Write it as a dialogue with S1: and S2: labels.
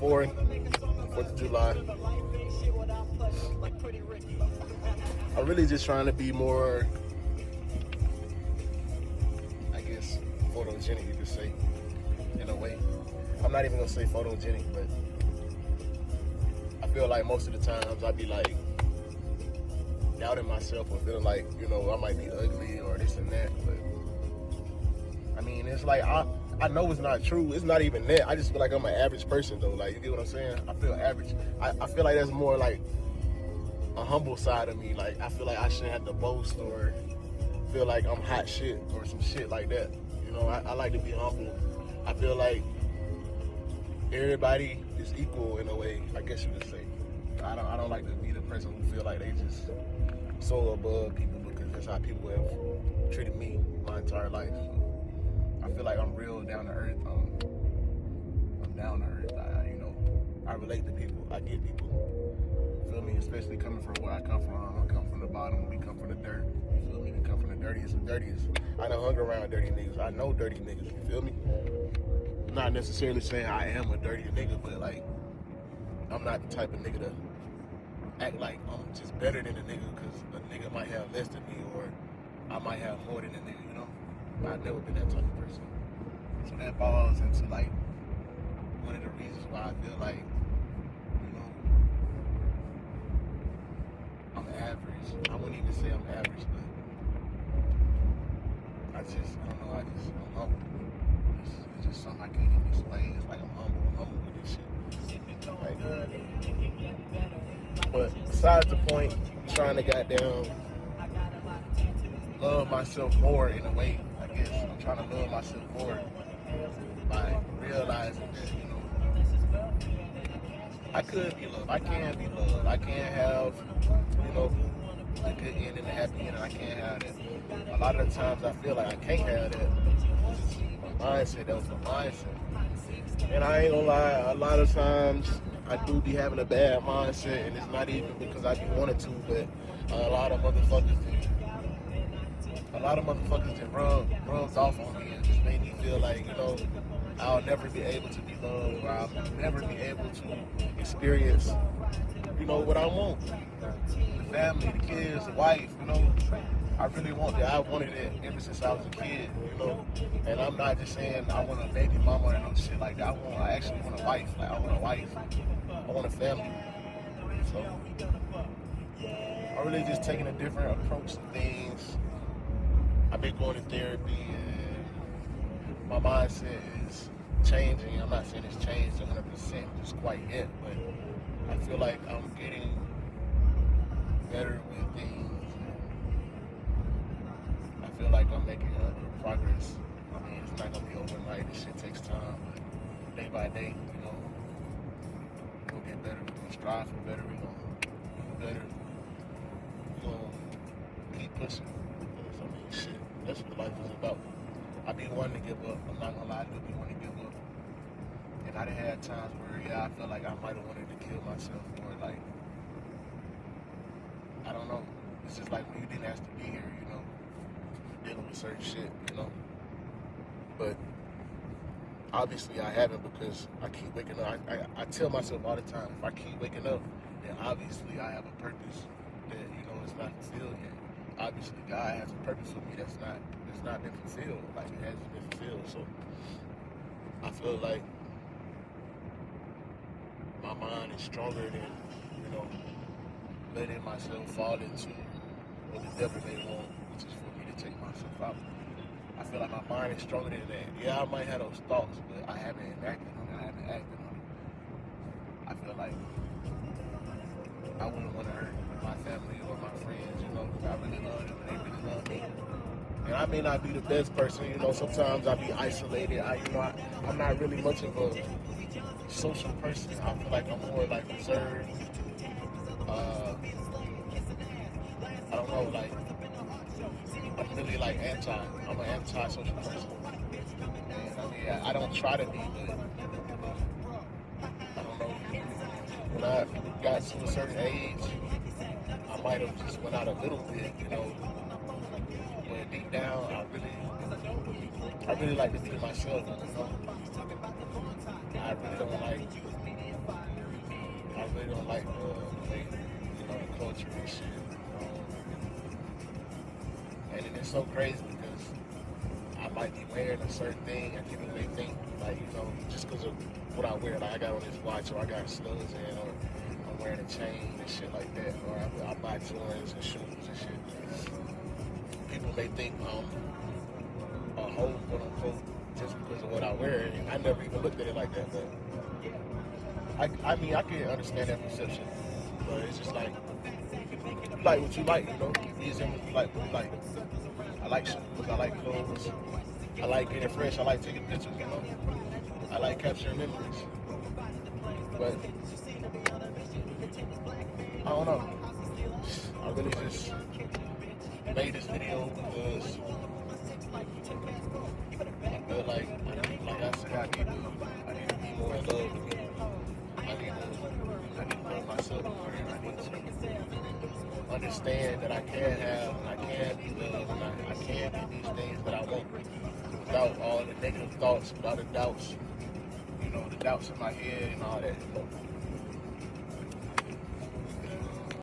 S1: 4th of July. I'm really just trying to be more, I guess, photogenic, you could say, in a way. I'm not even gonna say photogenic, but I feel like most of the times I be like doubting myself or feeling like, I might be ugly or this and that, but I mean, it's like I know it's not true. It's not even that. I just feel like I'm an average person though. Like, you get what I'm saying? I feel average. I feel like that's more like a humble side of me. Like, I feel like I shouldn't have to boast or feel like I'm hot shit or some shit like that. I like to be humble. I feel like everybody is equal in a way, I guess you could say. I don't like to be the person who feel like they just so above people because that's how people have treated me my entire life. I feel like I'm real down to earth. I'm down to earth. I relate to people. I get people. Feel me? Especially coming from where I come from. I come from the bottom. We come from the dirt. You feel me? We come from the dirtiest of dirtiest. I done hung around dirty niggas. I know dirty niggas. You feel me? I'm not necessarily saying I am a dirty nigga, but like, I'm not the type of nigga to act like I'm just better than a nigga because a nigga might have less than me or I might have more than a nigga, I've never been that type of person. So that falls into like one of the reasons why I feel like, I'm average. I wouldn't even say I'm average, but I don't know, I'm humble. It's just something I can't even explain. It's like I'm humble with this shit. But besides the point, I'm trying to goddamn love myself more in a way, I guess. I'm trying to love myself more by realizing that, I could be loved. I can be loved. I can have, the good end and the happy end, and I can't have that. A lot of the times I feel like I can't have that. My mindset, that was my mindset. And I ain't gonna lie, a lot of times I do be having a bad mindset, and it's not even because I be wanted to, but a lot of motherfuckers just rubs off on me and just made me feel like, I'll never be able to be loved, or I'll never be able to experience, what I want. The family, the kids, the wife, I really want that. I wanted it ever since I was a kid, And I'm not just saying I want a baby mama and no shit like that. I actually want a wife. Like, I want a wife. I want a family. So I'm really just taking a different approach to things. I've been going to therapy and my mindset is changing. I'm not saying it's changed 100% just quite yet, but I feel like I'm getting better with things. I feel like I'm making progress. I mean, it's not gonna be overnight. This shit takes time, but day by day, we'll get better. We're gonna strive for better. We're gonna do better. We're gonna keep pushing. Because, I mean, shit, that's what life is about. I be wanting to give up. I'm not gonna lie, I do be wanting to give up. And I done had times where, I felt like I might have wanted to kill myself, or like, I don't know. It's just like when you didn't ask to be here, dealing with certain shit, But obviously I haven't because I keep waking up. I tell myself all the time, if I keep waking up, then obviously I have a purpose that, is not fulfilled yet. Obviously God has a purpose for me that's not been fulfilled, like it hasn't been fulfilled. So I feel like my mind is stronger than, letting myself fall into what the devil may want, which is for me to take myself out. I feel like my mind is stronger than that. Yeah, I might have those thoughts, but I haven't acted on it. I haven't acted on it. I feel like I wouldn't want to hurt my family or my friends, because I really love them and they really love me. And I may not be the best person, sometimes I be isolated. I'm not really much of a social person. I feel like I'm more like reserved. I don't know, like, I'm really like I'm an anti-social person. And I mean, I don't try to be, but I don't know. When I got to a certain age, I might have just went out a little bit, But deep down, I really like to be myself, I really don't like really don't like the way, the culture and shit. And it's so crazy because I might be wearing a certain thing and people may think, like, just because of what I wear, like I got on this watch or I got studs in or I'm wearing a chain and shit like that, or I buy Jordans and shoes and shit. People may think a hoe, quote unquote, just because of what I wear. And I never even looked at it like that, but I mean, I can understand that perception, but it's just like what you like, Be as you like what you like. I like shoes, I like clothes, I like getting fresh, I like taking pictures, I like capturing memories. But I don't know. I really just made this video because I feel like I said, I need to be more in love with me. I need to love myself more, and I need to understand that I can have and I can be loved and I can get these things that I want without all the negative thoughts, without the doubts, the doubts in my head and all that.